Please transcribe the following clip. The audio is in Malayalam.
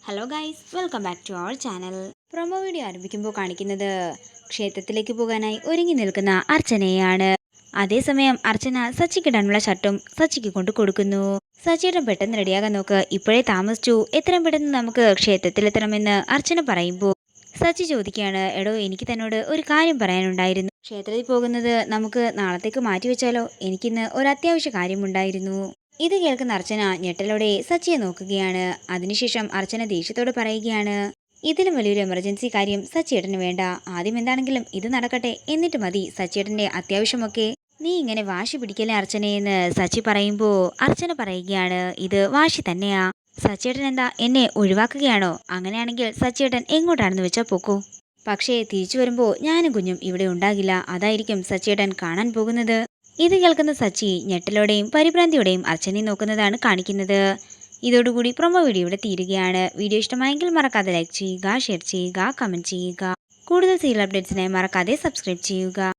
Hello guys, welcome back to our channel. Promo video ആരംഭിക്കുമ്പോൾ കാണിക്കുന്നത് ക്ഷേത്രത്തിലേക്ക് പോകാനായി ഒരുങ്ങി നിൽക്കുന്ന അർച്ചനയാണ്. അതേസമയം അർച്ചന സച്ചിക്കിടാനുള്ള ഷർട്ടും സച്ചിക്ക് കൊണ്ട് കൊടുക്കുന്നു. സച്ചിയുടെ പെട്ടെന്ന് റെഡിയാകാൻ നോക്ക്, ഇപ്പോഴേ താമസിച്ചു, എത്രയും പെട്ടെന്ന് നമുക്ക് ക്ഷേത്രത്തിലെത്തണമെന്ന് അർച്ചന പറയുമ്പോൾ സച്ചി ചോദിക്കുകയാണ്, എടോ എനിക്ക് തന്നോട് ഒരു കാര്യം പറയാനുണ്ടായിരുന്നു. ക്ഷേത്രത്തിൽ പോകുന്നത് നമുക്ക് നാളത്തേക്ക് മാറ്റിവെച്ചാലോ? എനിക്കിന്ന് ഒരു അത്യാവശ്യ കാര്യമുണ്ടായിരുന്നു. ഇത് കേൾക്കുന്ന അർച്ചന ഞെട്ടലോടെ സച്ചിയെ നോക്കുകയാണ്. അതിനുശേഷം അർച്ചന ദേഷ്യത്തോട് പറയുകയാണ്, ഇതിലും വലിയൊരു എമർജൻസി കാര്യം സച്ചിയേട്ടന് വേണ്ട. ആദ്യം എന്താണെങ്കിലും ഇത് നടക്കട്ടെ, എന്നിട്ട് മതി സച്ചിയേട്ടന്റെ അത്യാവശ്യമൊക്കെ. നീ ഇങ്ങനെ വാശി പിടിക്കലേ അർച്ചനയെന്ന് സച്ചി പറയുമ്പോൾ അർച്ചന പറയുകയാണ്, ഇത് വാശി തന്നെയാ. സച്ചിയേട്ടൻ എന്താ എന്നെ ഒഴിവാക്കുകയാണോ? അങ്ങനെയാണെങ്കിൽ സച്ചിയേട്ടൻ എങ്ങോട്ടാണെന്ന് വെച്ചാൽ പോക്കൂ. പക്ഷേ തിരിച്ചു വരുമ്പോൾ ഞാനും കുഞ്ഞും ഇവിടെ ഉണ്ടാകില്ല. അതായിരിക്കും സച്ചിയേട്ടൻ കാണാൻ പോകുന്നത്. ഇത് കേൾക്കുന്ന സച്ചി ഞെട്ടലോടെയും പരിഭ്രാന്തിയോടെയും അർച്ചനയെ നോക്കുന്നതാണ് കാണിക്കുന്നത്. ഇതോടുകൂടി പ്രൊമോ വീഡിയോ ഇവിടെ തീരുകയാണ്. വീഡിയോ ഇഷ്ടമായെങ്കിൽ മറക്കാതെ ലൈക്ക് ചെയ്യുക, ഷെയർ ചെയ്യുക, കമന്റ് ചെയ്യുക. കൂടുതൽ സീരിയൽ അപ്ഡേറ്റ്സിനായി മറക്കാതെ സബ്സ്ക്രൈബ് ചെയ്യുക.